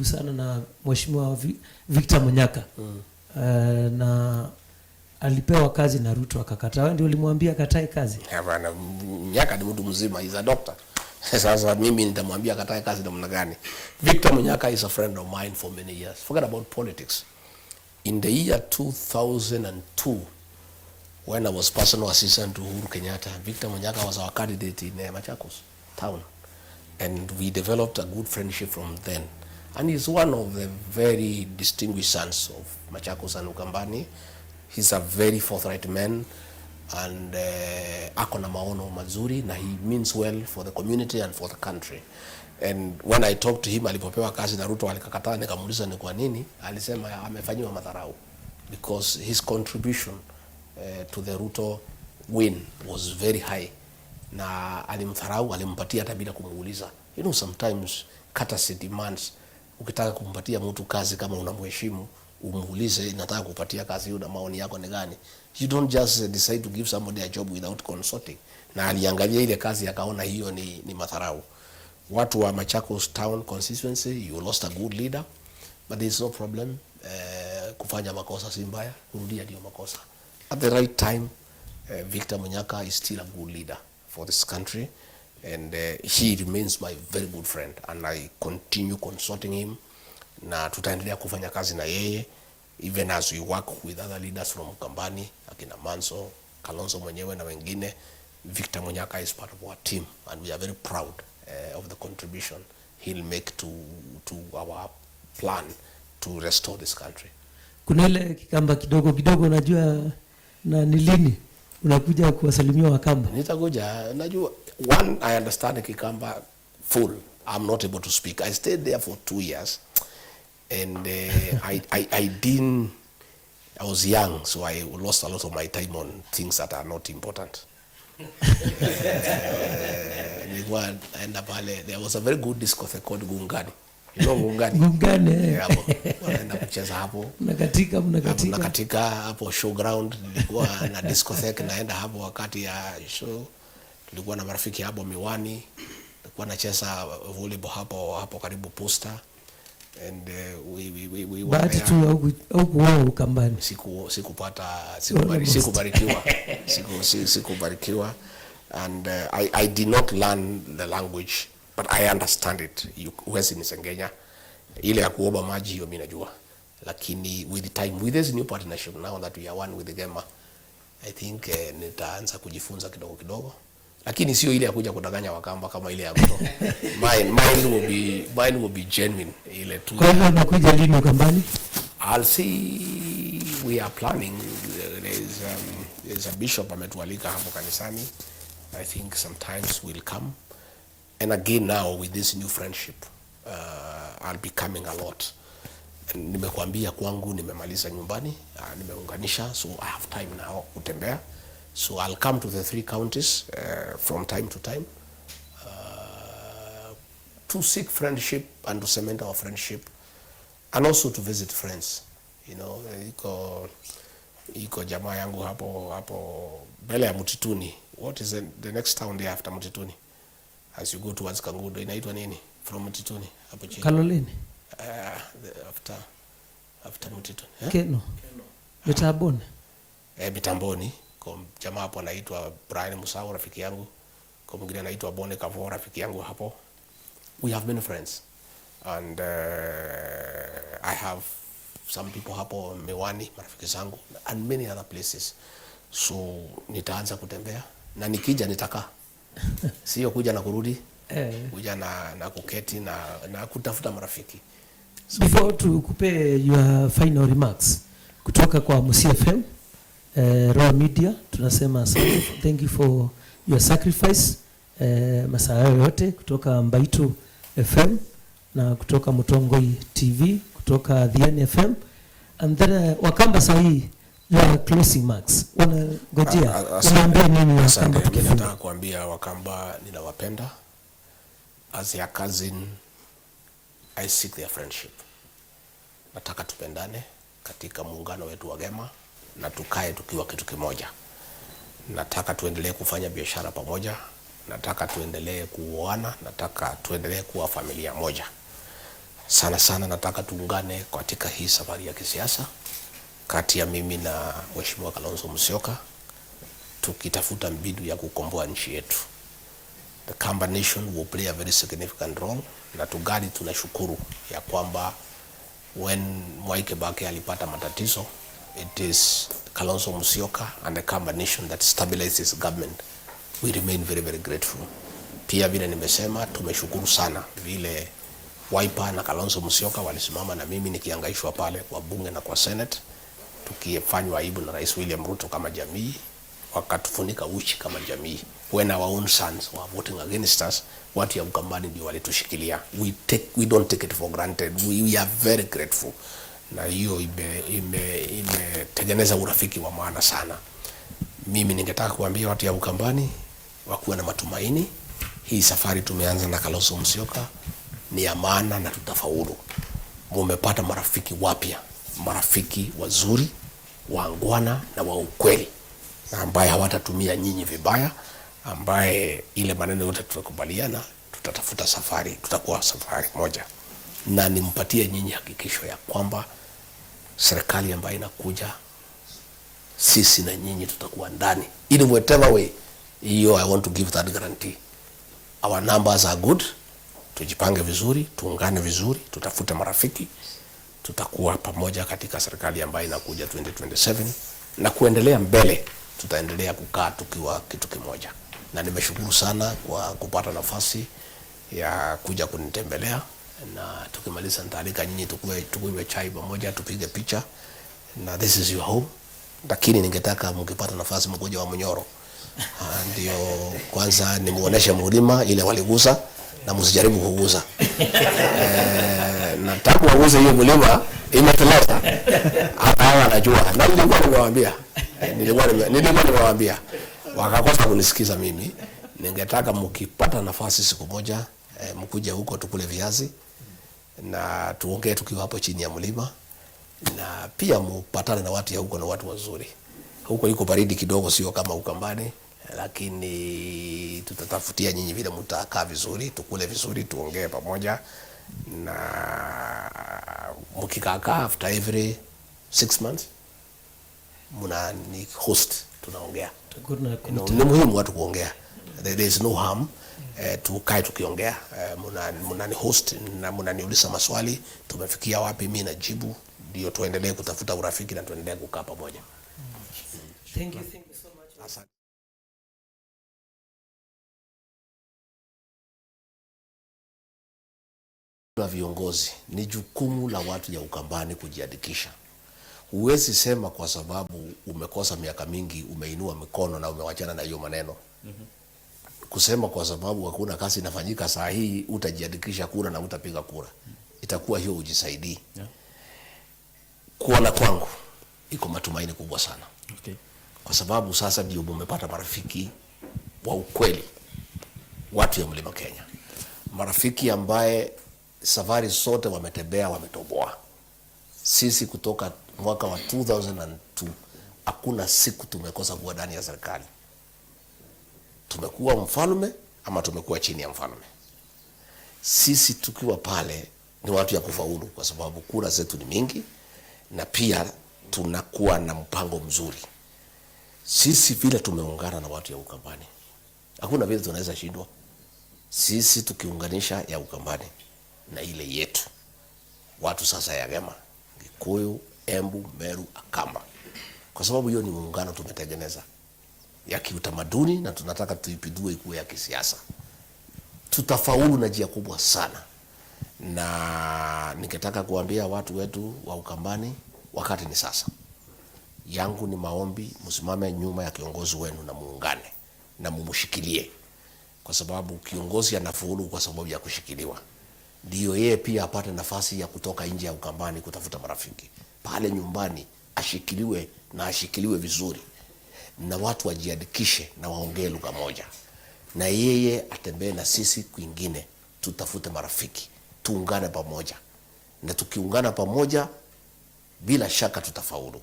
sana na Mheshimiwa Victor Munyaka. Na alipewa kazi na Ruto akakataa. Wewe ndio ulimwambia akatae kazi? Hapana, Munyaka ni mtu mzima, he's a doctor. Sasa mimi nitamwambia akatae kazi namna gani? Victor Munyaka is a friend of mine for many years. Forget about politics. In the year 2002, when I was personal assistant to Uhuru Kenyatta, Victor Munyaka was our candidate in Machakos town. And we developed a good friendship from then. And he's one of the very distinguished sons of Machakos and Ukambani. He's a very forthright man, and ako na maono mazuri, na he means well for the community and for the country. And when I talked to him, alipopewa kazi na Ruto alikakataa, nikamuuliza ni kwa nini, alisema amefanyiwa madharau, because his contribution to the Ruto win was very high, na alimdharau, alimpatia hata bila kumuuliza. You know, sometimes courtesy demands, ukitaka kumpatia mtu kazi kama unamheshimu, umuulize nataka kupatia kazi hiyo na maoni yako ni gani. You don't just decide to give somebody a job without consulting. Na aliangalia ile kazi akaona hiyo ni madharau. Watu wa Machakos town constituency, you lost a good leader, but there's no problem. Kufanya makosa si mbaya, kurudia ndio makosa. At the right time, Victor Munyaka is still a good leader for this country, and he remains my very good friend, and I continue consulting him, na tutaendelea kufanya kazi na yeye even as we work with other leaders from Ukambani, akina Manso, Kalonzo mwenyewe na wengine. Victor Munyaka is part of our team, and we are very proud of the contribution he'll make to our plan to restore this country. Kuna ile Kikamba kidogo kidogo, najua na ni lini unakuja kuwasalimia Wakamba? Nitakuja, najua one, I understand Kikamba full. I'm not able to speak. I stayed there for 2 years, and I was young, so I lost a lot of my time on things that are not important. There was a very good discotheque called Gungani. You know Gungani? Gungani. Wanaenda kucheza hapo. Mnakatika hapo showground. Nilikuwa na discotheque, naenda hapo wakati ya show. Tulikuwa na marafiki hapo Miwani. Tulikuwa nacheza volleyball hapo karibu Posta. And we were bahati tu au kuwa Ukambani. Sikubarikiwa. And I did not learn the language, but I understand it. Huwezi nisengenya ile ya kuomba maji, hiyo mimi najua, lakini with the time, with this new partnership now that we are one with the Gema, I think nitaanza kujifunza kidogo, lakini sio ile ya kuja kudanganya Wakamba kama ile ya Ruto. Mine will be genuine, ile tu. Kwa hiyo unakuja lini Ukambani? I'll see, we are planning. There's a bishop ametualika hapo kanisani. I think sometimes we'll come. And again now with this new friendship, I'll be coming a lot. Nimekuambia kwangu nimemaliza nyumbani, nimeunganisha, so I have time now kutembea. So I'll come to the 3 counties from time to time to seek friendship and to cement our friendship, and also to visit friends. You know, iko jamaa yangu hapo mbele ya Mtituni. What is the next town there after Mtituni? As you go towards Kangundo, inaitwa nini? From Mtituni hapo chini. Kaloleni. After Mtituni. Keno. Mitamboni. Mitamboni. Kwa jamaa hapo anaitwa Brian Musau, rafiki yangu. Kwa mwingine anaitwa Bone Kavo, rafiki yangu hapo. We have many friends. And I have some people hapo Miwani, marafiki zangu, and many other places. So nitaanza kutembea, na nikija nitakaa. Sio kuja na kurudi. Kuja na kuketi na kutafuta marafiki. So, before tukupe your final remarks kutoka kwa Musi FM, Raw Media, tunasema thank you for your sacrifice. Masaa yote kutoka Mbaitu FM na kutoka Mutongoi TV, kutoka The FM, and then Wakamba sahi your closing marks. Unangojea unaambia nini Wakamba? Nataka kuambia Wakamba ninawapenda. As their cousin, I seek their friendship. Nataka tupendane katika muungano wetu wa Gema, na tukae tukiwa kitu kimoja. Nataka tuendelee kufanya biashara pamoja. Nataka tuendelee kuoana. Nataka tuendelee kuwa familia moja. Sana sana nataka tuungane katika hii safari ya kisiasa kati ya mimi na Mheshimiwa Kalonzo Musyoka, tukitafuta mbinu ya kukomboa nchi yetu. The combination will play a very significant role, na tugali tunashukuru ya kwamba when Mwai Kibaki alipata matatizo, it is Kalonzo Musyoka and the combination that stabilizes government. We remain very, very grateful. Pia vile nimesema, tumeshukuru sana vile Wiper na Kalonzo Musyoka walisimama na mimi nikihangaishwa pale kwa bunge na kwa Senate, tukifanywa aibu na Rais William Ruto kama jamii, wakatufunika uchi kama jamii. When our own sons were voting against us, watu ya Ukambani ndio walitushikilia. We don't take it for granted. We are very grateful. Na hiyo imetengeneza urafiki wa maana sana. Mimi ningetaka kuambia watu ya Ukambani wakuwe na matumaini. Hii safari tumeanza na Kalonzo Musyoka ni ya maana na tutafaulu. Mumepata marafiki wapya, marafiki wazuri, waangwana na wa ukweli, na ambaye hawatatumia nyinyi vibaya, ambaye ile maneno yote tutakubaliana, tutatafuta safari, tutakuwa safari moja. Na nimpatie nyinyi hakikisho ya kwamba serikali ambayo inakuja, sisi na nyinyi tutakuwa ndani. In whatever way, hiyo I want to give that guarantee. Our numbers are good. Tujipange vizuri, tuungane vizuri, tutafute marafiki, tutakuwa pamoja katika serikali ambayo inakuja 2027, na kuendelea mbele, tutaendelea kukaa tukiwa kitu kimoja. Na nimeshukuru sana kwa kupata nafasi ya kuja kunitembelea, na tukimaliza nitalika nyinyi tukunywe chai pamoja, tupige picha, na this is your home. Lakini ningetaka mkipata nafasi mkoje wa Munyoro. Ndio kwanza nimuoneshe mlima ile waligusa, na msijaribu kugusa. Nataka waguze hiyo mlima imeteleza. Hapa anajua. Na nilikuwa nimewaambia. Wakakosa kunisikiza mimi. Ningetaka mkipata nafasi siku moja mkuje huko tukule viazi na tuongee tukiwa hapo chini ya mlima, na pia mpatane na watu ya huko, na watu wazuri. Huko iko baridi kidogo, sio kama Ukambani, lakini tutatafutia nyinyi vile mtakaa vizuri, tukule vizuri, tuongee pamoja, na mkikaa after every 6 months muna ni host, tunaongea. Ni muhimu watu kuongea. There is no harm tukae tukiongea. Muna ni host na muna niuliza maswali, tumefikia wapi, mimi najibu, ndio tuendelee kutafuta urafiki na tuendelee kukaa pamoja. Thank you so much. Asante. Viongozi, ni jukumu la watu ya Ukambani kujiandikisha. Huwezi sema kwa sababu umekosa miaka mingi umeinua mikono na umewachana na hiyo maneno. Kusema kwa sababu hakuna kazi inafanyika saa hii utajiandikisha kura na utapiga kura, itakuwa hiyo ujisaidii. Kuona kwangu iko matumaini kubwa sana. Kwa sababu sasa ndio umepata marafiki wa ukweli, watu ya Mlima Kenya, marafiki ambaye safari sote wametembea, wametoboa. Sisi kutoka mwaka wa 2002 hakuna siku tumekosa kuwa ndani ya serikali. Tumekuwa mfalme ama tumekuwa chini ya mfalme. Sisi tukiwa pale ni watu ya kufaulu, kwa sababu kura zetu ni mingi, na pia tunakuwa na mpango mzuri. Sisi vile tumeungana na watu ya Ukambani, hakuna vile tunaweza shindwa. Sisi tukiunganisha ya Ukambani na ile yetu, watu sasa ya Gema, Gikuyu, Embu, Meru, Akamba, kwa sababu hiyo ni muungano tumetengeneza ya kiutamaduni, na tunataka tuipindue ikuwe ya kisiasa. Tutafaulu na njia kubwa sana. Na ningetaka kuambia watu wetu wa Ukambani, wakati ni sasa. Yangu ni maombi, msimame nyuma ya kiongozi wenu na muungane na mumshikilie, kwa sababu kiongozi anafaulu kwa sababu ya kushikiliwa. Ndio yeye pia apate nafasi ya kutoka nje ya Ukambani kutafuta marafiki. Pale nyumbani ashikiliwe, na ashikiliwe vizuri, na watu wajiandikishe na waongee lugha moja, na yeye atembee na sisi kwingine, tutafute marafiki, tuungane pamoja, na tukiungana pamoja bila shaka tutafaulu.